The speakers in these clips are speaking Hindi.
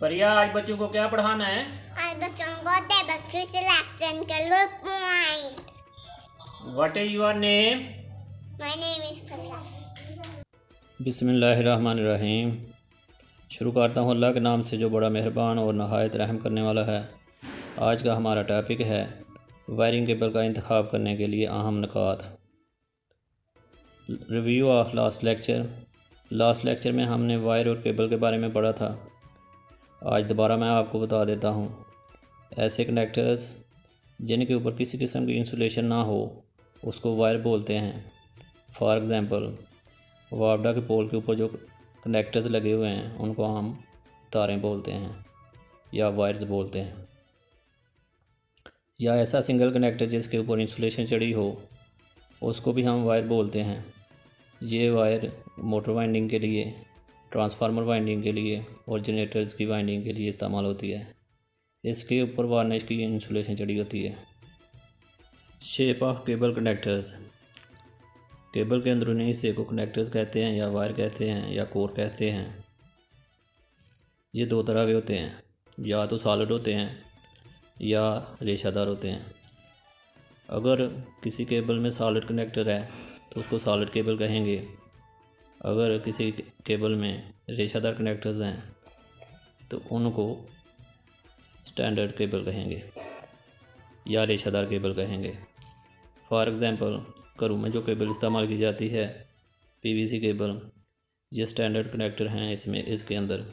परिया, आज बच्चों को क्या पढ़ाना है? आज बच्चों को टेबल की सिलेक्शन के लिए point. What is your name? My name is परिया। बिस्मिल्लाहिर्रहमानिर्रहीम। शुरू करता हूँ अल्लाह के नाम से जो बड़ा मेहरबान और नहायत रहम करने वाला है। आज का हमारा टॉपिक है वायरिंग केबल का इंतखाब करने के लिए अहम नुकात। रिव्यू ऑफ लास्ट लेक्चर में हमने वायर और केबल के बारे में पढ़ा था। आज दोबारा मैं आपको बता देता हूँ। ऐसे कनेक्टर्स जिनके ऊपर किसी किस्म की इंसुलेशन ना हो उसको वायर बोलते हैं। फॉर एग्ज़ाम्पल, वापडा के पोल के ऊपर जो कनेक्टर्स लगे हुए हैं उनको हम तारें बोलते हैं या वायर्स बोलते हैं। या ऐसा सिंगल कनेक्टर जिसके ऊपर इंसुलेशन चढ़ी हो उसको भी हम वायर बोलते हैं। ये वायर मोटर वाइंडिंग के लिए, ट्रांसफार्मर वाइंडिंग के लिए और जनरेटर्स की वाइंडिंग के लिए इस्तेमाल होती है। इसके ऊपर वार्निश की इंसुलेशन चढ़ी होती है। Shape of cable connectors. Cable के अंदरूनी हिस्से को कनेक्टर्स कहते हैं या वायर कहते हैं या कोर कहते हैं। ये दो तरह के होते हैं, या तो सॉलिड होते हैं या रेशादार होते हैं। अगर किसी केबल में सॉलिड कनेक्टर है तो उसको सॉलिड केबल कहेंगे। अगर किसी केबल में रेशादार कनेक्टर्स हैं तो उनको स्टैंडर्ड केबल कहेंगे या रेशादार केबल कहेंगे। फॉर एग्ज़ाम्पल, घरों में जो केबल इस्तेमाल की जाती है पीवीसी केबल, ये स्टैंडर्ड कनेक्टर हैं। इसके अंदर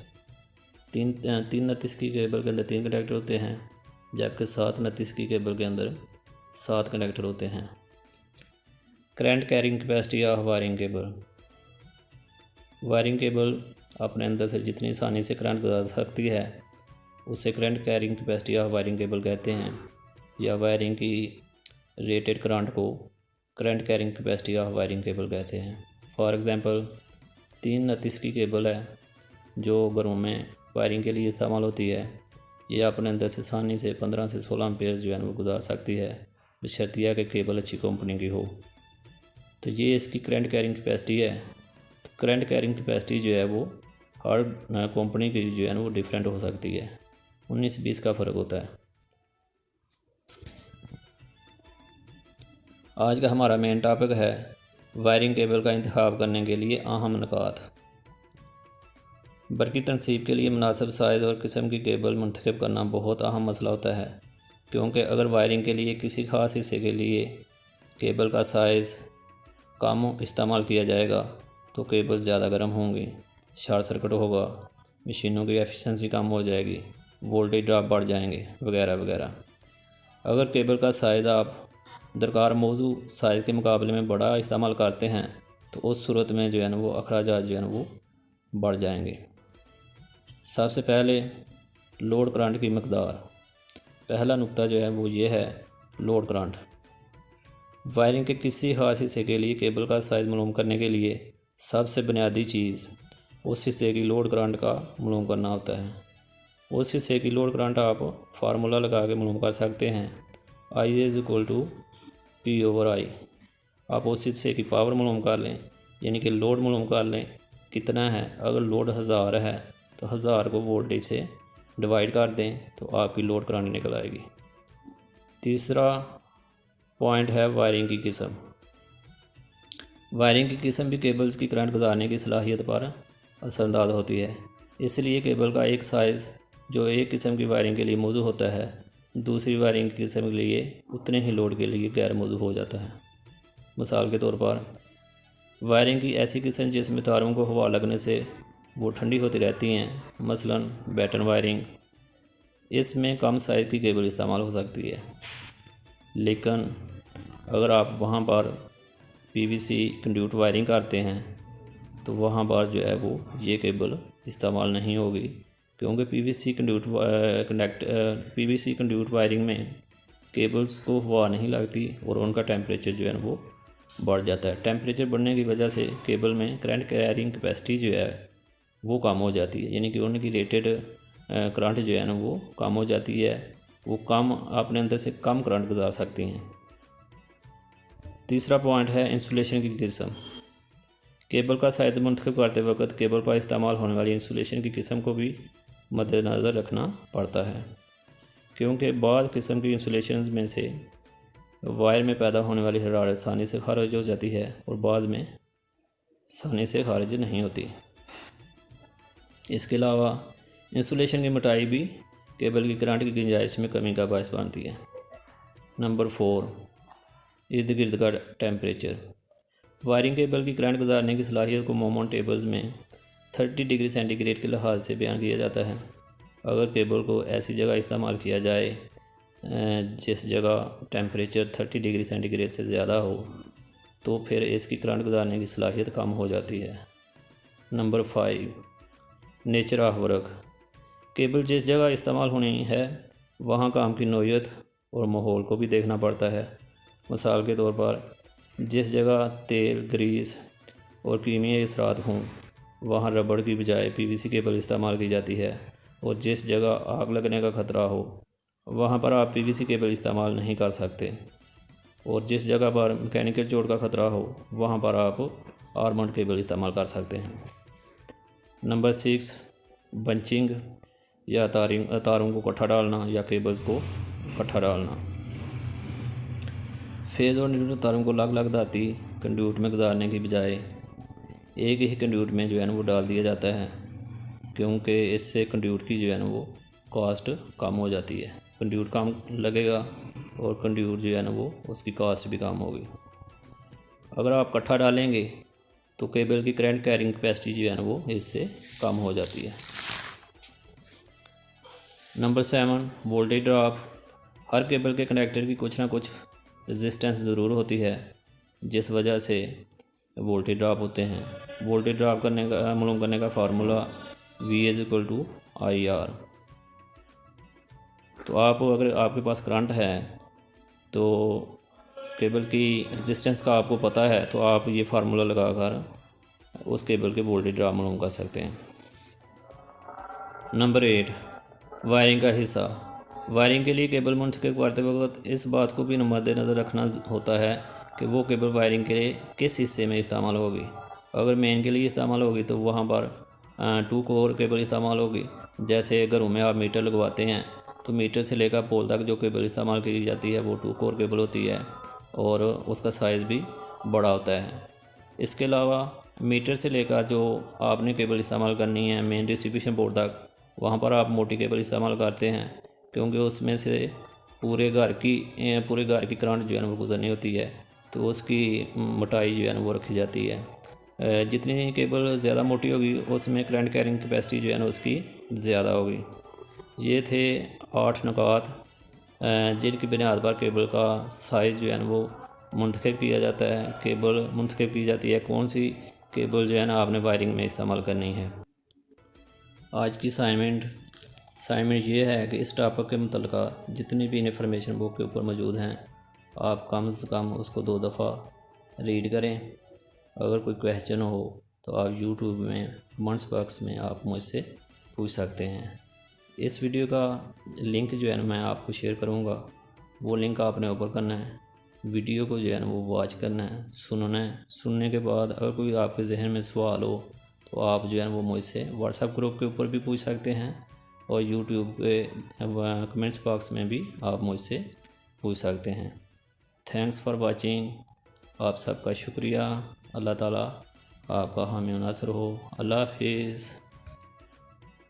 तीन नतीस की केबल के अंदर 3 कनेक्टर होते हैं, जबकि 7 नतीस की केबल के अंदर 7 कनेक्टर होते हैं। Current carrying capacity of wiring cable. Wiring cable अपने अंदर से जितनी आसानी से करंट गुजार सकती है उसे current carrying capacity of wiring cable कहते हैं, या वायरिंग की रेटेड करंट को current carrying capacity of wiring cable कहते हैं। फॉर एग्ज़ाम्पल, 3 नतीस की केबल है जो घरों में वायरिंग के लिए इस्तेमाल होती है। ये अपने अंदर से आसानी से 15 से 16 एम्पेयर जो है वो गुजार सकती है, बशर्तिया कि केबल अच्छी कंपनी की हो। तो ये इसकी करंट कैरिंग कैपेसिटी है। तो करंट कैरिंग कैपेसिटी जो है वो हर कंपनी की जो है वो डिफरेंट हो सकती है, 19-20 का फ़र्क होता है। आज का हमारा मेन टॉपिक है वायरिंग केबल का इंतखाब करने के लिए अहम नुकात। बरकी तनसीब के लिए मुनासिब साइज़ और किस्म की केबल मुंतखब करना बहुत अहम मसला होता है, क्योंकि अगर वायरिंग के लिए किसी ख़ास हिस्से के लिए केबल का साइज़ कम इस्तेमाल किया जाएगा तो केबल ज़्यादा गर्म होंगी, शॉर्ट सर्किट होगा, मशीनों की एफिशिएंसी कम हो जाएगी, वोल्टेज ड्रॉप बढ़ जाएंगे वगैरह वगैरह। अगर केबल का साइज़ आप दरकार मौजू साइज़ के मुकाबले में बड़ा इस्तेमाल करते हैं तो उस सूरत में जो है ना वो अखराजात जो है ना वो बढ़ जाएंगे। सबसे पहले लोड करंट की मकदार। पहला नुक्ता जो है वो ये है लोड करंट। वायरिंग के किसी खास हिस्से के लिए केबल का साइज़ मालूम करने के लिए सबसे बुनियादी चीज़ उस हिस्से की लोड करंट का मालूम करना होता है। उस हिस्से की लोड करंट आप फार्मूला लगा के मालूम कर सकते हैं, I=P/I। आप उस हिस्से की पावर मालूम कर लें, यानी कि लोड मालूम कर लें कितना है। अगर लोड 1000 है तो 1000 को वोल्टेज से डिवाइड कर दें तो आपकी लोड करंट निकल आएगी। तीसरा पॉइंट है वायरिंग की किस्म। वायरिंग की किस्म भी केबल्स की करंट गुजारने की सलाहियत पर असरअंदाज होती है। इसलिए केबल का एक साइज़ जो एक किस्म की वायरिंग के लिए मौजू होता है दूसरी वायरिंग की किस्म के लिए उतने ही लोड के लिए गैर मौजू हो जाता है। मिसाल के तौर पर, वायरिंग की ऐसी किस्म जिसमें तारों को हवा लगने से वो ठंडी होती रहती हैं, मसलन बैटन वायरिंग, इसमें कम साइज़ की केबल इस्तेमाल हो सकती है। लेकिन अगर आप वहाँ पर पीवीसी कंड्यूट वायरिंग करते हैं तो वहाँ पर जो है वो ये केबल इस्तेमाल नहीं होगी, क्योंकि पीवीसी कंड्यूट वायरिंग में केबल्स को हवा नहीं लगती और उनका टेम्परेचर जो है ना वो बढ़ जाता है। टेम्परेचर बढ़ने की वजह से केबल में करंट कैरिंग कैपेसिटी जो है वो कम हो जाती है, यानी कि उनकी रेटेड करंट जो है ना वो कम हो जाती है। वो कम अपने अंदर से कम करंट गुजार सकती हैं। तीसरा पॉइंट है इंसुलेशन की किस्म। केबल का साइज़ मुंतखब करते वक्त केबल पर इस्तेमाल होने वाली इंसुलेशन की किस्म को भी मद्देनज़र रखना पड़ता है, क्योंकि बाद किस्म की इंसुलेशन में से वायर में पैदा होने वाली हरारत आसानी से खारिज हो जाती है और बाद में आसानी से खारिज नहीं होती। इसके अलावा इंसुलेशन की मोटाई भी केबल की करंट की गुंजाइश में कमी का बायस बनती है। नंबर 4, इर्द गिर्द का टेम्परेचर। वायरिंग केबल की करंट गुजारने की सलाहियत को मोमन टेबल्स में 30 डिग्री सेंटीग्रेड के लिहाज से बयान किया जाता है। अगर केबल को ऐसी जगह इस्तेमाल किया जाए जिस जगह टेम्परेचर 30 डिग्री सेंटीग्रेड से ज़्यादा हो तो फिर इसकी करंट गुजारने की सलाहियत कम हो जाती है। Number 5, nature of work. Cable जिस जगह इस्तेमाल होनी है वहाँ काम की नौयत और माहौल को भी देखना पड़ता है। मिसाल के तौर पर जिस जगह तेल, ग्रीस और कीमियाई असरात हों वहाँ रबड़ की बजाय पीवीसी केबल इस्तेमाल की जाती है, और जिस जगह आग लगने का ख़तरा हो वहाँ पर आप पीवीसी केबल इस्तेमाल नहीं कर सकते, और जिस जगह पर मैकेनिकल चोट का ख़तरा हो वहाँ पर आप आर्मर्ड केबल इस्तेमाल कर सकते हैं। नंबर 6, बंचिंग या तारों को इकट्ठा डालना या केबल्स को इकट्ठा डालना। फेज़ और न्यूट्रल तारों को अलग अलग धाती कंड्यूट में गुजारने की बजाय एक ही कंड्यूट में जो है ना वो डाल दिया जाता है, क्योंकि इससे कंड्यूट की जो है ना वो कॉस्ट कम हो जाती है। कंड्यूट कम लगेगा और कंड्यूट जो है ना वो उसकी कॉस्ट भी कम होगी। अगर आप इकट्ठा डालेंगे तो केबल की करंट कैरिंग कैपेसिटी जो है ना वो इससे कम हो जाती है। Number 7, voltage drop. हर केबल के कनेक्टर की कुछ ना कुछ रेजिस्टेंस ज़रूर होती है जिस वजह से वोल्टेज ड्रॉप होते हैं। वोल्टेज ड्रॉप मालूम करने का फार्मूला V=IR। तो अगर आपके पास करंट है तो केबल की रेजिस्टेंस का आपको पता है तो आप ये फार्मूला लगाकर उस केबल के वोल्टेज ड्रॉप मालूम कर सकते हैं। नंबर 8, वायरिंग का हिस्सा। वायरिंग के लिए केबल मुंतखब करते वक्त इस बात को भी मद्देनज़र रखना होता है कि वो केबल वायरिंग के किस हिस्से में इस्तेमाल होगी। अगर मेन के लिए इस्तेमाल होगी तो वहाँ पर 2 कोर केबल इस्तेमाल होगी। जैसे घरों में आप मीटर लगवाते हैं तो मीटर से लेकर पोल तक जो केबल इस्तेमाल की जाती है वो 2 कोर केबल होती है और उसका साइज़ भी बड़ा होता है। इसके अलावा मीटर से लेकर जो आपने केबल इस्तेमाल करनी है मेन डिस्ट्रीब्यूशन बोर्ड तक, वहाँ पर आप मोटी केबल इस्तेमाल करते हैं, क्योंकि उसमें से पूरे घर की करंट जो है ना वो गुजरनी होती है, तो उसकी मोटाई जो है ना वो रखी जाती है। जितनी केबल ज़्यादा मोटी होगी उसमें करंट कैरिंग कैपेसिटी जो है ना उसकी ज़्यादा होगी। ये थे 8 नुकात जिनकी बुनियाद पर केबल का साइज़ जो है ना वो मुंतखब किया जाता है। केबल मुंतखब की जाती है कौन सी केबल जो है ना आपने वायरिंग में इस्तेमाल करनी है। आज की असाइनमेंट ये है कि इस टॉपिक के मुतल्लिका जितनी भी इन्फॉर्मेशन बुक के ऊपर मौजूद हैं आप कम से कम उसको 2 दफ़ा रीड करें। अगर कोई क्वेश्चन हो तो आप यूट्यूब में कमेंट्स बॉक्स में आप मुझसे पूछ सकते हैं। इस वीडियो का लिंक जो है ना मैं आपको शेयर करूँगा, वो लिंक आपने ओपन करना है, वीडियो को जो है ना वो वॉच करना है, सुनना है। सुनने के बाद अगर कोई आपके जहन में सवाल हो तो आप जो है ना वो मुझसे व्हाट्सएप ग्रुप के ऊपर भी पूछ सकते हैं और यूट्यूब के कमेंट्स बॉक्स में भी आप मुझसे पूछ सकते हैं। Thanks for watching. आप सबका शुक्रिया। अल्लाह ताला आपका हामी नासर हो। अल्लाह हाफिज़।